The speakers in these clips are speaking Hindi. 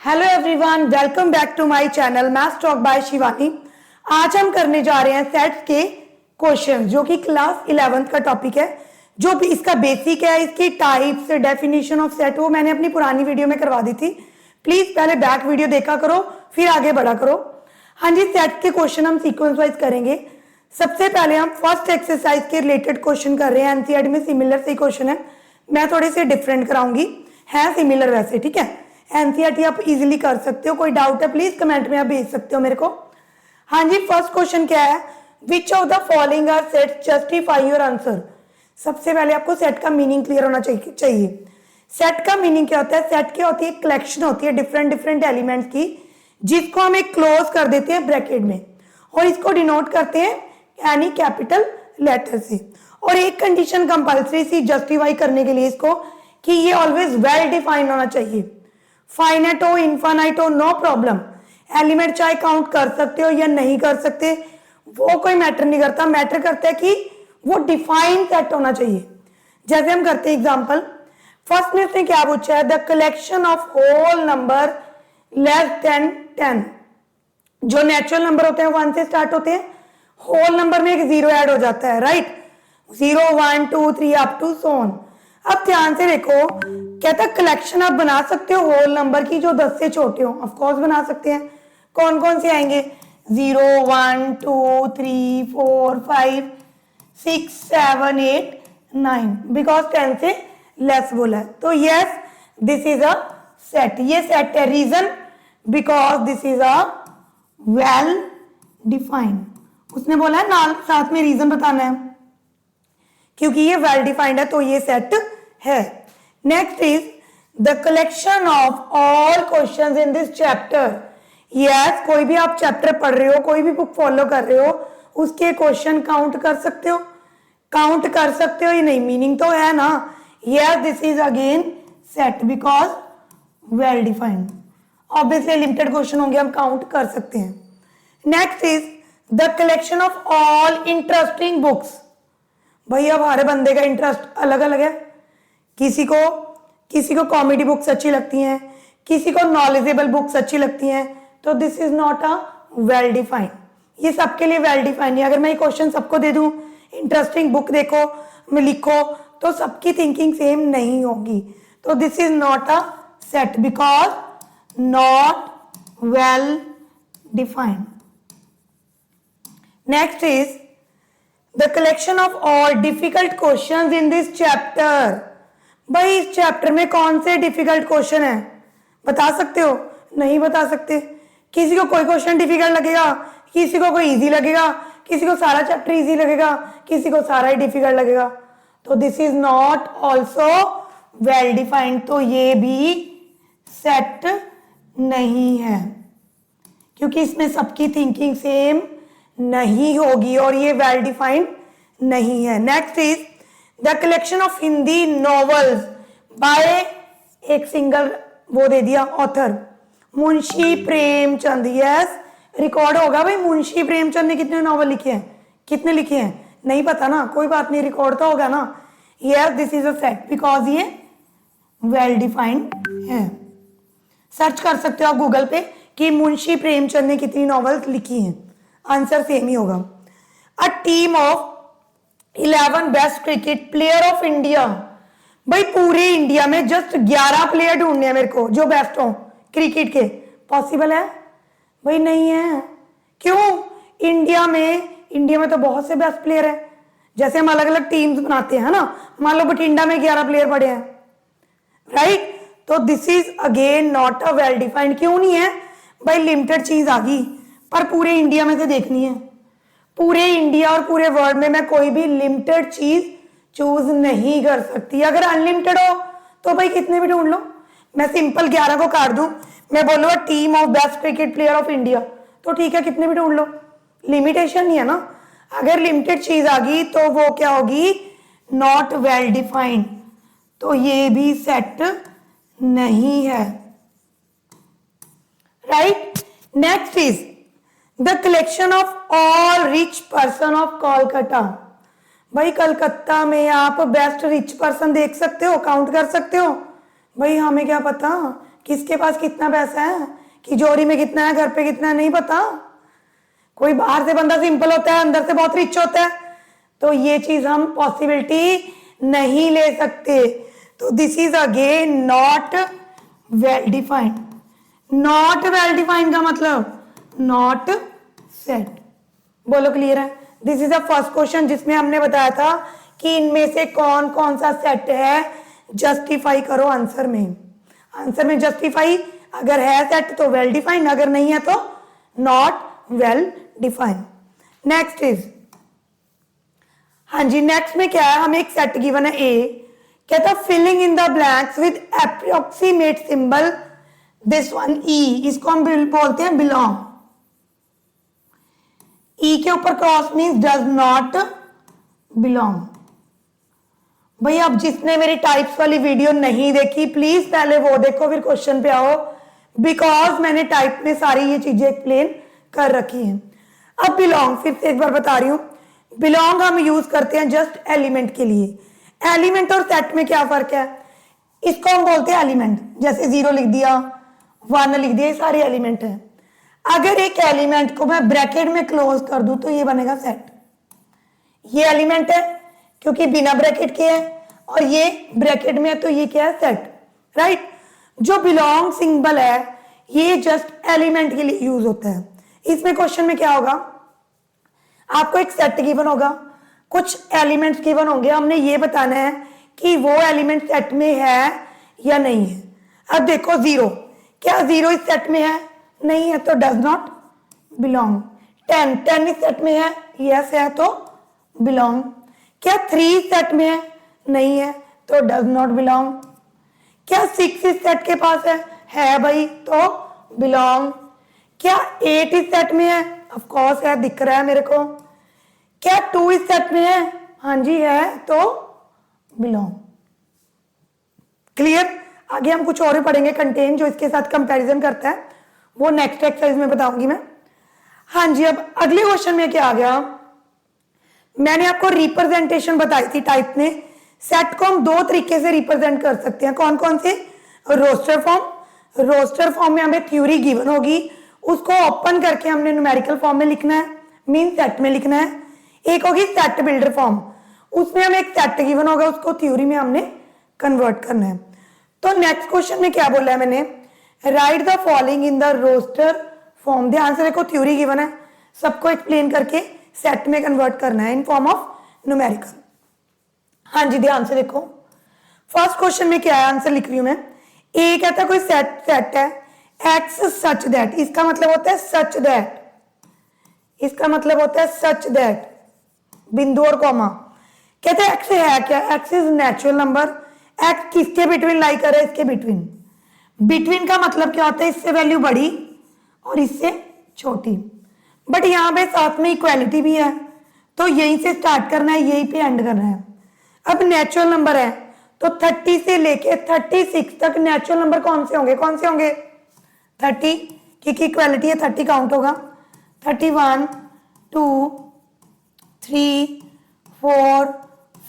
Hello everyone, welcome back to my channel maths talk by Shivani. आज हम करने जा रहे हैं सेट्स के क्वेश्चन, जो कि क्लास 11th का टॉपिक है। जो भी इसका बेसिक है, इसकी टाइप्स, डेफिनेशन ऑफ सेट, वो मैंने अपनी पुरानी वीडियो में करवा दी थी। प्लीज पहले बैक वीडियो देखा करो, फिर आगे बढ़ा करो। हाँ जी, सेट के क्वेश्चन हम सीक्वेंस वाइज करेंगे। सबसे पहले हम फर्स्ट एक्सरसाइज के रिलेटेड क्वेश्चन कर रहे हैं। एनसीईआरटी में सिमिलर से क्वेश्चन है, मैं थोड़े से डिफरेंट कराऊंगी, है सिमिलर वैसे, ठीक है। एनसीईआरटी आप इजीली कर सकते हो। कोई डाउट है प्लीज कमेंट में आप भेज सकते हो मेरे को। हाँ जी, फर्स्ट क्वेश्चन क्या है, which of the following are sets, justify your answer. सबसे पहले आपको सेट का मीनिंग क्लियर होना चाहिए। सेट का मीनिंग क्या होता है? सेट क्या होती है? कलेक्शन होती है डिफरेंट डिफरेंट एलिमेंट्स की, जिसको हम एक क्लोज कर देते हैं ब्रैकेट में, और इसको डिनोट करते हैं यानी कैपिटल लेटर से। और एक कंडीशन कंपल्सरी सी जस्टिफाई करने के लिए इसको, कि ये ऑलवेज वेल डिफाइंड होना चाहिए। फाइनाइट हो, इनफाइनाइट हो, नो प्रॉब्लम। एलिमेंट चाहे काउंट कर सकते हो या नहीं कर सकते, वो कोई मैटर नहीं करता। मैटर करता है कि वो डिफाइंड सेट होना चाहिए। जैसे हम करते हैं एग्जांपल, फर्स्ट में से क्या पूछा है, the collection of whole number less than 10। जो नेचुरल नंबर होते हैं 1 से स्टार्ट होते हैं, होल नंबर में एक जीरो ऐड हो जाता है, right. 0 1 2 3 up to so on. अब ध्यान से देखो, कहता है कलेक्शन आप बना सकते हो होल नंबर की जो 10 से छोटे हो। ऑफ कोर्स बना सकते हैं। कौन कौन से आएंगे? 0 1 2 3 4 5 6 7 8 9, बिकॉज 10 से लेस बोला है। तो yes, this is a set. ये सेट है। Reason, because this is a well defined. उसने बोला है ना, साथ में रीजन बताना है, क्योंकि ये वेल डिफाइंड है, तो ये सेट है। Next is the collection of all questions in this chapter. Yes, कोई भी आप चैप्टर पढ़ रहे हो, कोई भी बुक फॉलो कर रहे हो, उसके क्वेश्चन काउंट कर सकते हो। काउंट कर सकते हो या नहीं, मीनिंग तो है ना। Yes, this is again set because well defined. Obviously limited question होंगे, हम काउंट कर सकते हैं। Next is the collection of all interesting books. भैया हमारे बंदे का इंटरेस्ट अलग अलग है। किसी को कॉमेडी बुक्स अच्छी लगती हैं, किसी को नॉलेजेबल बुक्स अच्छी लगती हैं, तो this is not a well defined. ये सबके लिए वेल डिफाइंड है। अगर मैं ये क्वेश्चन सबको दे दूं, इंटरेस्टिंग बुक देखो, मैं लिखो, तो सबकी थिंकिंग सेम नहीं होगी। तो this is not a set because not well defined. Next is the collection of all difficult questions in this chapter. भाई इस चैप्टर में कौन से डिफिकल्ट क्वेश्चन है, बता सकते हो? नहीं बता सकते। किसी को कोई क्वेश्चन डिफिकल्ट लगेगा, किसी को कोई इजी लगेगा, किसी को सारा चैप्टर इजी लगेगा, किसी को सारा ही डिफिकल्ट लगेगा। तो this is not also well defined. तो ये भी सेट नहीं है, क्योंकि इसमें सबकी थिंकिंग सेम नहीं होगी और ये वेल डिफाइंड नहीं है। Next is the collection of Hindi novels by एक सिंगल, वो दे दिया author, Munshi Premchand. Yes, record होगा भाई, मुंशी प्रेमचंद ने कितने नॉवल लिखे हैं, कितने लिखे हैं, नहीं पता ना, कोई बात नहीं, रिकॉर्ड तो होगा ना। Yes, this is a set because ये वेल डिफाइंड है। सर्च कर सकते हो आप गूगल पे कि मुंशी प्रेमचंद ने कितनी नॉवेल्स लिखी हैं, आंसर सेम ही होगा। A team of 11 best cricket player of India. भाई पूरे इंडिया में जस्ट 11 प्लेयर ढूंढने हैं मेरे को जो बेस्ट हो क्रिकेट के। पॉसिबल है? भाई नहीं है। क्यों? इंडिया में तो बहुत से बेस्ट प्लेयर हैं। जैसे हम अलग अलग टीम्स बनाते हैं ना, मान लो बठिंडा में 11 प्लेयर पड़े हैं, राइट। तो this is again not a well defined. क्यों नहीं है? भाई लिमिटेड चीज आ गई, पर पूरे इंडिया में से देखनी है। पूरे इंडिया और पूरे वर्ल्ड में मैं कोई भी लिमिटेड चीज चूज नहीं कर सकती। अगर अनलिमिटेड हो तो भाई कितने भी ढूंढ लो। मैं सिंपल 11 को काट दूं, मैं बोलूंगा team of best cricket player of India, तो ठीक है, कितने भी ढूंढ लो, लिमिटेशन नहीं है ना। अगर लिमिटेड चीज आ गई तो वो क्या होगी? Not well defined. तो ये भी सेट नहीं है, right. Next is the collection of all rich person of Kolkata. भाई कलकत्ता में आप बेस्ट रिच पर्सन देख सकते हो, काउंट कर सकते हो। भाई हमें क्या पता किसके पास कितना पैसा है, तिजोरी में कितना है, घर पे कितना है, नहीं पता। कोई बाहर से बंदा सिंपल होता है, अंदर से बहुत रिच होता है, तो ये चीज हम पॉसिबिलिटी नहीं ले सकते। तो this is again not well defined. Not well defined का मतलब नॉट सेट। बोलो क्लियर है? This is the first question जिसमें हमने बताया था कि इनमें से कौन कौन सा सेट है, जस्टिफाई करो आंसर में। आंसर में जस्टिफाई अगर है सेट तो वेल डिफाइंड, अगर नहीं है तो not well defined. Next is, हाँ जी, नेक्स्ट में क्या है, हमें एक सेट गिवन है ए, कहता filling in the blanks with approximate symbol, this one E, इसको हम बोलते हैं बिलोंग। ई के ऊपर cross means does not belong. भाई अब जिसने मेरी टाइप्स वाली वीडियो नहीं देखी प्लीज पहले वो देखो फिर क्वेश्चन पे आओ, बिकॉज मैंने टाइप में सारी ये चीजें एक्सप्लेन कर रखी हैं। अब बिलोंग फिर से एक बार बता रही हूं, बिलोंग हम यूज करते हैं जस्ट एलिमेंट के लिए। एलिमेंट और सेट में क्या फर्क है, इसको हम बोलते हैं एलिमेंट, जैसे 0 लिख दिया, 1 लिख दिया, ये सारे एलिमेंट है। अगर एक एलिमेंट को मैं ब्रैकेट में क्लोज कर दूं तो ये बनेगा सेट। ये एलिमेंट है क्योंकि बिना ब्रैकेट के है, और ये ब्रैकेट में है तो ये क्या है, सेट, राइट। जो बिलोंग सिंबल है ये जस्ट एलिमेंट के लिए यूज होता है। इसमें क्वेश्चन में क्या होगा, आपको एक सेट गिवन होगा, कुछ एलिमेंट्स गिवन होंगे, हमने ये बताना है कि वो एलिमेंट सेट में है या नहीं है। अब देखो 0, क्या 0 इस सेट में है, नहीं है तो डज नॉट बिलोंग। 10 इस सेट में है, यस है तो बिलोंग। क्या 3 इस सेट में है, नहीं है तो डज नॉट बिलोंग। क्या 6 इस सेट के पास है भाई तो बिलोंग। क्या 8 इस सेट में है, ऑफ कोर्स है, दिख रहा है मेरे को। क्या 2 इस सेट में है, हाँ जी है तो बिलोंग। क्लियर? आगे हम कुछ और भी पढ़ेंगे कंटेन जो इसके साथ कंपैरिजन करता है, वो नेक्स्ट एक्सरसाइज में बताऊंगी मैं। हाँ जी, अब अगले क्वेश्चन में क्या आ गया, मैंने आपको रिप्रेजेंटेशन बताई थी टाइप में। सेट को हम 2 तरीके से रिप्रेजेंट कर सकते हैं, कौन कौन से, रोस्टर फॉर्म। रोस्टर फॉर्म में हमें थ्योरी गिवन होगी, उसको ओपन करके हमने न्यूमेरिकल फॉर्म में लिखना है, मीन सेट में लिखना है। एक होगी सेट बिल्डर फॉर्म, उसमें हमें एक सेट गिवन होगा, उसको थ्योरी में हमने कन्वर्ट करना है। तो नेक्स्ट क्वेश्चन में क्या बोला है मैंने, write the following in the roster form. ध्यान से देखो, थ्योरी गिवन है, सबको एक्सप्लेन करके सेट में कन्वर्ट करना है इन फॉर्म ऑफ न्यूमेरिकल। हाँ जी, ध्यान से देखो, फर्स्ट क्वेश्चन में क्या है, आंसर लिख रही हूं मैं। ए कहता है कोई सेट है एक्स सच दैट, इसका मतलब होता है सच दैट, इसका मतलब होता है सच दैट, बिंदु और कॉमा। कहते हैं एक्स है क्या, X is natural number. X किसके बिटवीन लाई कर है, इसके बिटवीन। बिटवीन का मतलब क्या होता है, इससे वैल्यू बड़ी और इससे छोटी, बट यहां पे साथ में इक्वालिटी भी है, तो यहीं से स्टार्ट करना है, यहीं पे एंड करना है। अब नेचुरल नंबर है तो 30 से लेके 36 तक नेचुरल नंबर कौन से होंगे, कौन से होंगे, 30, क्योंकि इक्वालिटी है 30 काउंट होगा। 31, 2, 3, 4,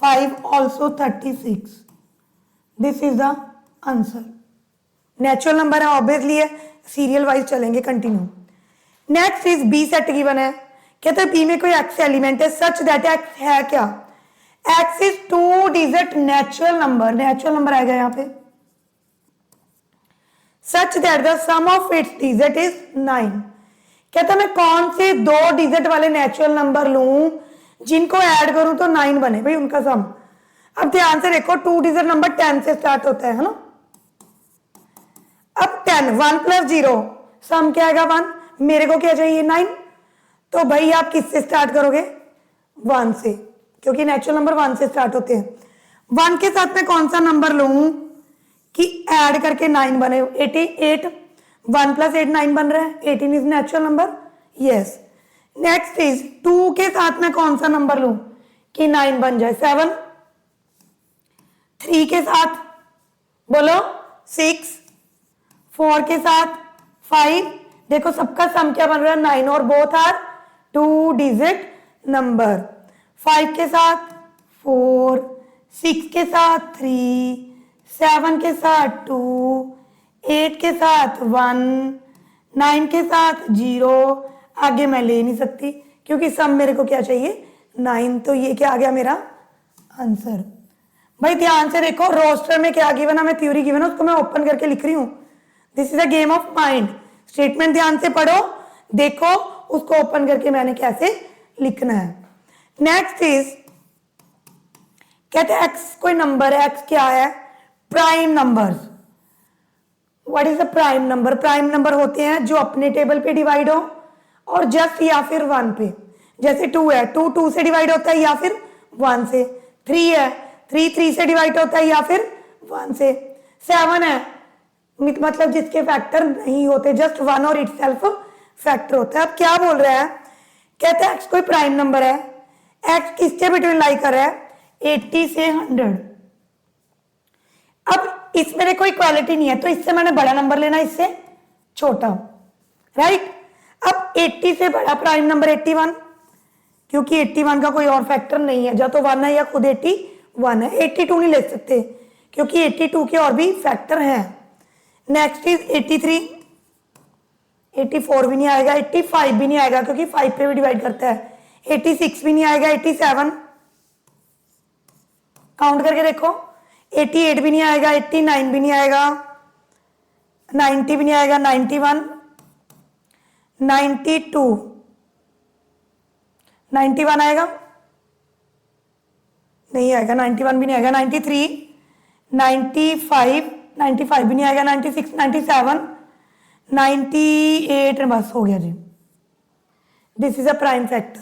5, also 36। This is the answer. Natural number है, ऑब्वियसली है, सीरियल वाइज चलेंगे, continue. Next is B set given है, कहते हैं बी में कोई एक्स एलिमेंट है सच दैट एक्स है क्या, X is 2 digit natural number, natural number आएगा यहां पे, such that the sum of its digit is 9। कहता मैं कौन से 2 डिजिट वाले नेचुरल नंबर लूं जिनको ऐड करूं तो 9 बने, भाई उनका सम। अब ध्यान से देखो, 2 डिजिट नंबर 10 से स्टार्ट होता है ना। अब 10, 1 + 0, सम क्या आएगा 1, मेरे को क्या चाहिए 9, तो भाई आप किससे स्टार्ट करोगे, 1 से, क्योंकि नेचुरल नंबर 1 से स्टार्ट होते हैं। 1 के साथ में कौन सा नंबर लूं कि ऐड करके 9 बने, 88, 1 + 8 9 बन रहा है, 18 is natural number, yes. Next is 2 के साथ में कौन सा नंबर लूं कि 9 बन जाए, 7। 3 के साथ बोलो 6, 4 के साथ 5, देखो सबका सम क्या बन रहा है 9, और बोथ आर 2 डिजिट नंबर। 5 के साथ 4, 6 के साथ 3, 7 के साथ 2, 8 के साथ 1, 9 के साथ 0, आगे मैं ले नहीं सकती क्योंकि सब मेरे को क्या चाहिए 9, तो ये क्या आ गया मेरा आंसर। भाई ध्यान से देखो, रोस्टर में क्या गिवन है, मैं थ्योरी गिवन है उसको मैं ओपन करके लिख रही हूं। This is a game of mind. Statement ध्यान से पढ़ो, देखो उसको ओपन करके मैंने कैसे लिखना है। नेक्स्ट इज, कहते हैं एक्स कोई नंबर है, एक्स क्या है, prime numbers. What is a prime number? Prime number होते हैं जो अपने टेबल पे डिवाइड हो और जस्ट या फिर 1 पे। जैसे 2 है, 2 2 से डिवाइड होता है या फिर 1 से। 3 है, 3 3 से डिवाइड होता है या फिर 1 से। 7 है, मतलब जिसके फैक्टर नहीं होते, जस्ट 1 और इटसेल्फ फैक्टर होता है। अब क्या बोल रहा है, कहते हैं एक्स कोई प्राइम नंबर है, एक्स किसके बिटवीन लाई कर रहा है, 80 से 100। अब इसमें देखो इक्वालिटी नहीं है, तो इससे मैंने बड़ा नंबर लेना, इससे छोटा, राइट। अब 80 से बड़ा प्राइम नंबर 81, क्योंकि 81 का कोई और फैक्टर नहीं है, या तो 1 है या खुद 81 है। 82 नहीं ले सकते क्योंकि 82 के और भी फैक्टर हैं। नेक्स्ट इज 83, 84 भी नहीं आएगा, 85 भी नहीं आएगा क्योंकि 5 पे भी डिवाइड करता है, 86 भी नहीं आएगा, 87 काउंट करके देखो, 88 भी नहीं आएगा, 89 भी नहीं आएगा, 90 भी नहीं आएगा, 91, 92, 91 आएगा, नहीं आएगा, 91 भी नहीं आएगा, 93, 95, 95 भी नहीं आएगा, 96, 97, 98, बस हो गया जी। This is a prime factor,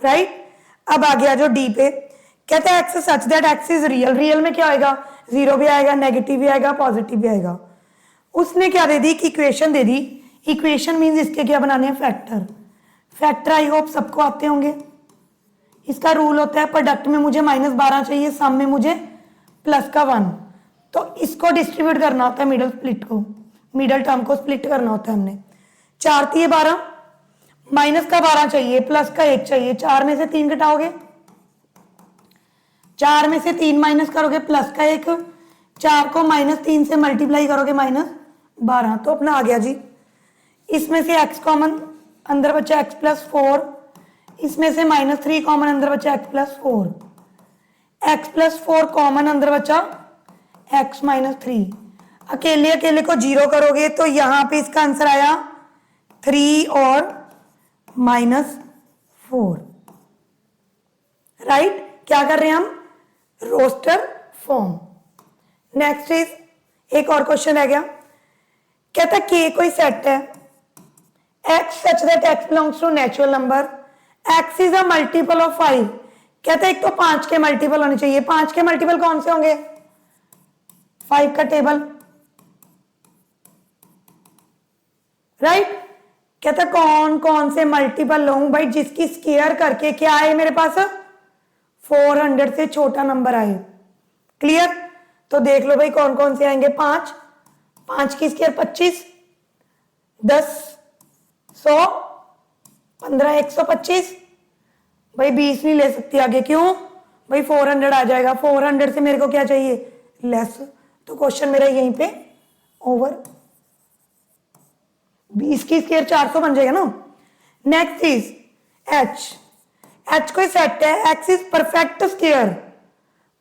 right. अब आ गया जो डी पे, कहता है X such that X is real. Real में क्या आएगा, 0 भी आएगा, नेगेटिव भी आएगा, पॉजिटिव भी आएगा। उसने क्या दे दी, इक्वेशन दे दी। इक्वेशन मीन्स इसके क्या बनाने हैं, फैक्टर। फैक्टर आई होप सबको आते होंगे। इसका रूल होता है प्रोडक्ट में मुझे -12 चाहिए, सम में मुझे प्लस का 1, तो इसको डिस्ट्रीब्यूट करना होता है, मिडल स्प्लिट को, मिडल टर्म को स्प्लिट करना होता है हमने। 4 3 12, माइनस का 12 चाहिए, प्लस का 1 चाहिए, 4 में से 3 घटाओगे, 4 में से 3 माइनस करोगे, प्लस का 1, 4 को -3 से मल्टीप्लाई करोगे, -12, तो अपना आ गया जी। इसमें से x कॉमन, अंदर बचा x प्लस 4, इसमें से -3 कॉमन, अंदर बचा x plus 4, x plus 4 common, अंदर बचा x -3। अकेले अकेले को 0 करोगे तो यहां पे इसका आंसर आया 3 और -4, राइट। क्या कर रहे हैं हम, रोस्टर फॉर्म। नेक्स्ट इज, एक और क्वेश्चन रह गया, कहता k कोई सेट है, x such that x belongs to natural number, x is a multiple of 5। कहता है एक तो 5 के मल्टीपल होने चाहिए, 5 के मल्टीपल कौन से होंगे, 5 का टेबल, राइट। कहता कौन कौन से मल्टीपल लूं भाई, जिसकी स्क्वायर करके क्या आए मेरे पास, 400 से छोटा नंबर आए। क्लियर, तो देख लो भाई कौन कौन से आएंगे, 5, 5 की स्क्वायर 25, 10, 100, 15, 125, भाई 20 नहीं ले सकती आगे, क्यों भाई 400 आ जाएगा, 400 से मेरे को क्या चाहिए, लेस, तो क्वेश्चन मेरा यहीं पे ओवर। 20 की स्क्वायर 400 बन जाएगा ना। नेक्स्ट इज h कोई सेट है, x is perfect square.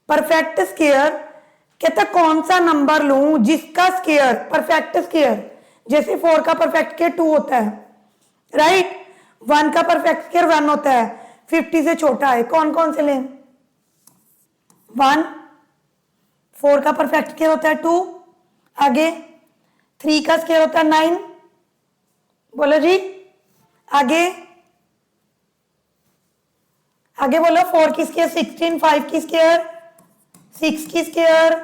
Perfect square कहता कौन सा नंबर लूं जिसका स्क्वायर परफेक्ट स्क्वायर, जैसे 4 का परफेक्ट स्क्वायर 2 होता है, राइट। 1 का परफेक्ट स्क्वायर 1 होता है, 50 से छोटा है, कौन कौन से लें, 1, 4 का परफेक्ट स्क्वायर होता है 2, आगे 3 का स्क्वायर होता है 9, बोलो जी, आगे आगे बोलो, 4 की स्क्वायर 16, 5 की स्क्वायर 6 की स्क्वायर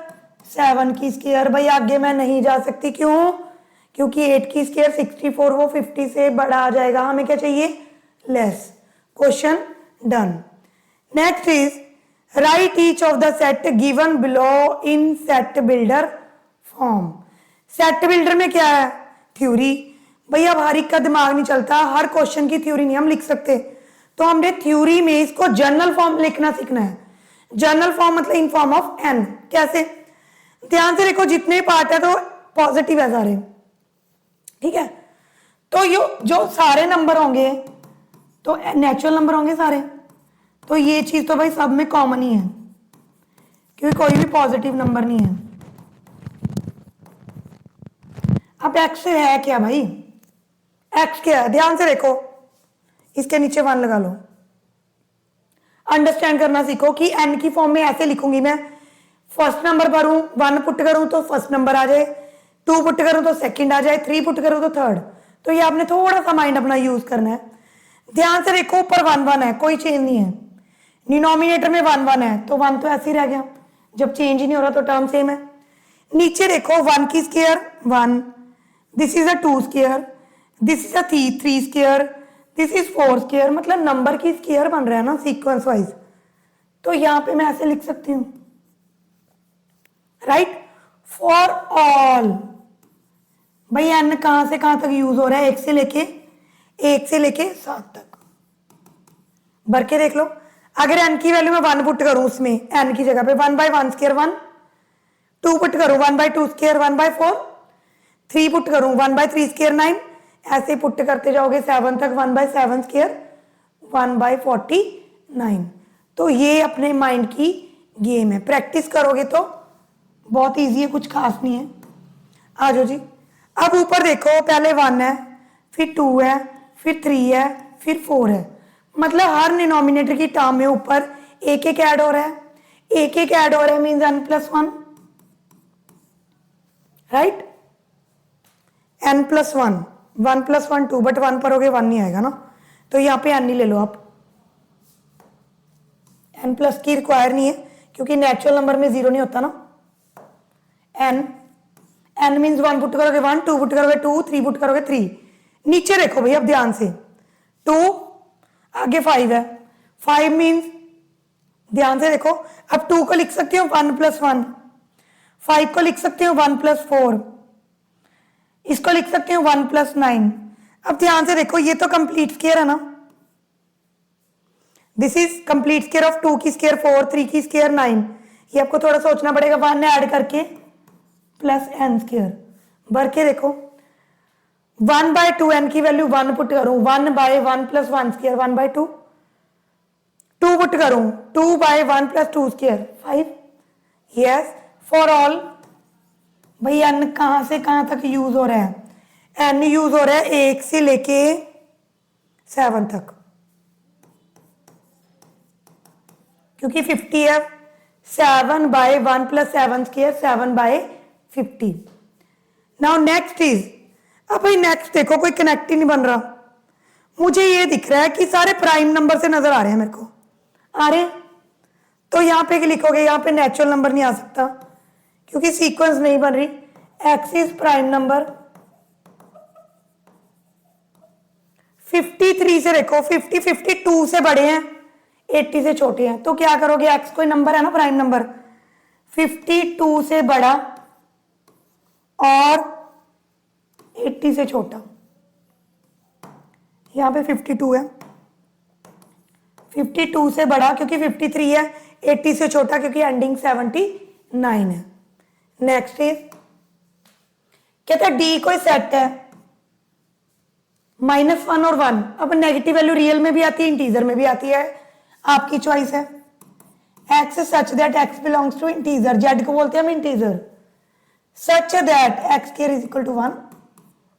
7 की स्क्वायर। भाई आगे मैं नहीं जा सकती, क्यों, क्योंकि 8 की स्क्वायर 64, वो 50 से बड़ा आ जाएगा, हमें क्या चाहिए, less. Question done. Next is right each of the set given below in set builder form. Set builder में क्या है, थ्योरी। भैया अब हर एक का दिमाग नहीं चलता, हर क्वेश्चन की थ्योरी नहीं हम लिख सकते, तो हमने थ्योरी में इसको जर्नल फॉर्म लिखना सीखना है। जर्नल फॉर्म मतलब इन फॉर्म ऑफ n। कैसे, ध्यान से देखो, जितने पार्ट है तो पॉजिटिव है सारे, ठीक है। तो ये जो सारे नंबर होंगे तो नेचुरल नंबर होंगे सारे, तो ये चीज तो भाई सब में कॉमन ही है, क्योंकि कोई भी पॉजिटिव नंबर नहीं है। अब एक्स है क्या भाई, एक्स क्या है, ध्यान से देखो, इसके नीचे 1 लगा लो। अंडरस्टैंड करना सीखो कि एन की फॉर्म में ऐसे लिखूंगी मैं, फर्स्ट नंबर पर हूं, 1 पुट करूं तो फर्स्ट नंबर आ जाए, 2 पुट करूं तो सेकंड आ जाए, 3 पुट करूं तो थर्ड। तो ये आपने थोड़ा सा माइंड अपना यूज करना है। ध्यान से देखो, ऊपर 1 1 है, कोई चेंज नहीं है, डिनोमिनेटर में 1 1 है, तो 1 तो ऐसे ही रह गया, जब चेंज ही नहीं हो रहा तो टर्म सेम है। नीचे देखो 1 की square 1, this is a 2 square, this is a 3 square, this is 4 square, मतलब नंबर की स्क्वायर बन रहा है ना सीक्वेंस वाइज। तो यहां पे मैं ऐसे लिख सकती हूं, राइट, फॉर ऑल। भाई एन कहां से कहां तक यूज हो रहा है, 1 से लेके 7 तक। भर के देख लो, अगर एन की वैल्यू मैं 1 पुट करूं, उसमें एन की जगह पे 1 बाय 1 स्क्वायर 1, 2 पुट करूं 1 बाय 2 स्क्वायर 1 बाय 4, 3 पुट करूं 1 बाय 3 स्क्वायर 9, ऐसे पुट करते जाओगे 7 तक, 1 बाय 7 स्क्वायर 1 बाय 49। तो ये अपने माइंड की गेम है, प्रैक्टिस करोगे तो बहुत इजी है, कुछ खास नहीं है। आ जाओ जी। अब ऊपर देखो, पहले 1 है, फिर 2 है, फिर 3 है, फिर 4 है, मतलब हर डिनोमिनेटर की टर्म में ऊपर एक एक ऐड हो रहा है, एक एक ऐड हो रहा है, means n plus 1, right, n plus 1, 1 plus 1 2, but 1 पर हो गए 1 नहीं आएगा ना, तो यहाँ पे n ही ले लो आप, n प्लस की रिक्वायर नहीं है, क्योंकि नेचुरल नंबर में 0 नहीं होता ना। n मीन्स 1 पुट करोगे 1, 2 पुट करोगे 2, 3 पुट करोगे 3। नीचे देखो भाई, अब ध्यान से, 2 आगे 5 है, 5 मीन्स, ध्यान से देखो, अब 2 को लिख सकती हूँ 1 प्लस 1, 5 को लिख सकती हूँ 1 प्लस 4, इसको लिख सकती हूँ 1 प्लस 9। अब ध्यान से देखो, ये तो कंप्लीट स्क्वायर है ना, this is complete square of 2 की स्क्वायर 4, 3 की स्क्वायर 9, ये आपको थोड़ा सोचना पड़ेगा, 1 ऐड करके प्लस n स्क्वायर। भर के देखो, 1 बाय 2 n की वैल्यू 1 पुट करूं, 1 by 1 plus 1 square 1 by 2, 2 put करूं 2 by 1 plus 2 square 5। Yes, for all. भाई n कहां से कहां तक यूज हो रहा है, n यूज हो रहा है 1 से लेके 7 तक, क्योंकि 50 है, 7 by 1 plus 7 square 7 by 50। Now next is, अब भाई नेक्स्ट देखो, कोई कनेक्ट ही नहीं बन रहा, मुझे ये दिख रहा है कि सारे प्राइम नंबर से नजर आ रहे हैं मेरे को, आ रहे, तो यहां पे लिखोगे, यहां पे नेचुरल नंबर नहीं आ सकता क्योंकि सीक्वेंस नहीं बन रही, एक्स इज प्राइम नंबर। 53 से देखो, 50 52 से बड़े हैं, 80 से छोटे हैं, तो क्या करोगे, एक्स कोई नंबर है ना प्राइम नंबर, 52 से बड़ा और 80 से छोटा, यहां पे 52 है, 52 से बड़ा क्योंकि 53 है, 80 से छोटा क्योंकि एंडिंग 79 है। नेक्स्ट इज, कहता है डी कोई सेट है, -1 और 1, अब नेगेटिव वैल्यू रियल में भी आती है, इंटीजर में भी आती है, आपकी चॉइस है। X such that X belongs to integer, Z को बोलते हैं हम integer, such that X square is equal to 1।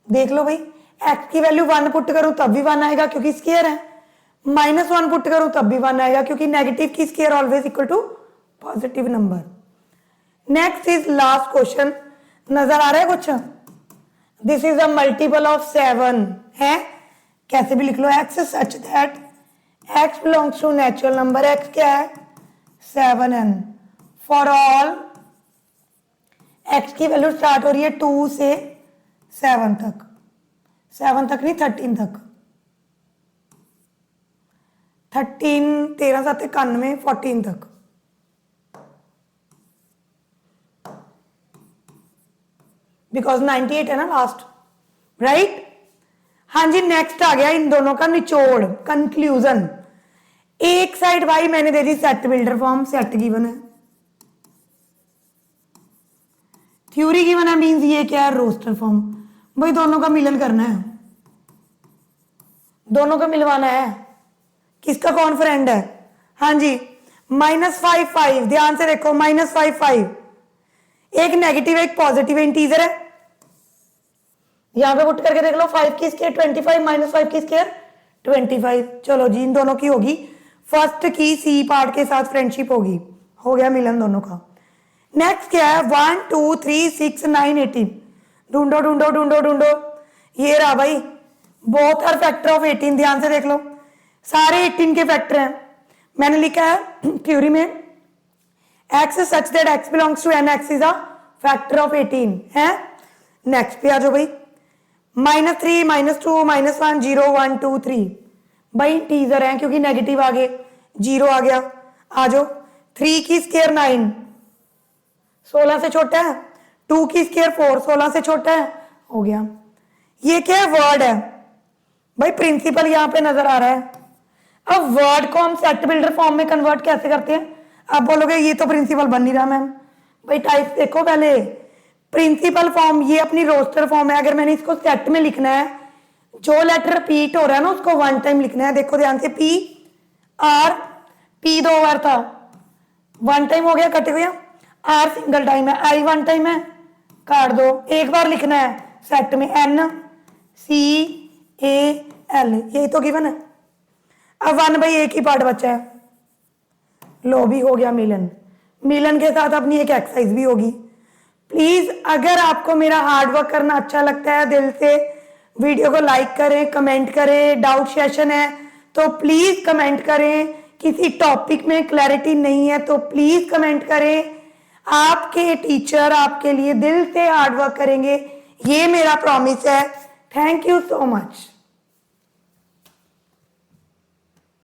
देख लो भाई, एक्स की वैल्यू 1 पुट करूं तब भी 1 आएगा क्योंकि स्क्वायर है, -1 पुट करूं तब भी 1 आएगा क्योंकि नेगेटिव की square always equal to positive number. Next is last question, नजर आ रहा है कुछ, this is a multiple of 7 है, कैसे भी लिख लो, X such that X belongs to natural number, X क्या है 7n, फॉर ऑल एक्स की वैल्यू स्टार्ट हो रही है 2 से 7 तक, 7 तक नहीं 13 तक, 13 13 7 91 14 तक। बिकॉज 98 है ना लास्ट, राइट। हाँ जी, नेक्स्ट आ गया इन दोनों का निचोड़, कंक्लूजन। एक साइड भाई मैंने दे दी set builder form, set given है, थ्योरी गिवन है मीन्स ये क्या है, रोस्टर फॉर्म। भाई दोनों का मिलन करना है, दोनों का मिलवाना है। किसका कौन फ्रेंड है? हाँ जी, -5 ध्यान से देखो, -5 एक नेगेटिव एक पॉजिटिव इंटीजर है। यहां पे पुट करके देख लो, 5 की स्केयर 25 -5 की स्केयर 25। चलो जी, इन दोनों की होगी फर्स्ट की सी पार्ट के साथ फ्रेंडशिप होगी, हो गया मिलन दोनों का। नेक्स्ट क्या है, 1 2 3 6 9 18। ढूंढो ढूंढो ढूंढो ढूंढो, ये रहा भाई, बोथ आर फैक्टर ऑफ 18। ध्यान से देख लो, सारे 18 के फैक्टर हैं। मैंने लिखा है थ्योरी में x such that x belongs to n, x is a factor of 18 है। नेक्स्ट पे आ जाओ भाई, -3 -2 -1 0 1 2 3। भाई टीजर है क्योंकि नेगेटिव आगे 0 आ गया। आ जाओ, 3 की स्केयर 9 16 से छोटा है, 2 की स्केयर 4 16 से छोटा है, हो गया। ये क्या है, वर्ड है भाई, प्रिंसिपल यहां पे नजर आ रहा है। अब वर्ड को हम सेट बिल्डर फॉर्म में कन्वर्ट कैसे करते हैं? आप बोलोगे ये तो प्रिंसिपल बन नहीं रहा मैम। भाई टाइप देखो पहले, प्रिंसिपल फॉर्म ये अपनी रोस्टर फॉर्म है। अगर मैंने इसको सेट में लिखना है, जो लेटर रिपीट हो रहा है ना उसको 1 टाइम लिखना है। देखो ध्यान से, P R, P 2 बार था, 1 टाइम हो गया, कट गया। R सिंगल टाइम है, I 1 टाइम है, काट दो। एक बार लिखना है सेट में, N C A L, यही तो गिवन है। अब 1 भाई एक ही पार्ट बचा है, लो भी हो गया मिलन। मिलन के साथ अपनी एक एक्सरसाइज भी होगी। प्लीज अगर आपको मेरा हार्ड वर्क करना अच्छा लगता है, दिल से वीडियो को लाइक करें, कमेंट करें। डाउट सेशन है तो प्लीज कमेंट करें। किसी टॉपिक में क्लैरिटी नहीं है तो प्लीज कमेंट करें। आपके टीचर आपके लिए दिल से हार्ड वर्क करेंगे, ये मेरा प्रॉमिस है। Thank you so much.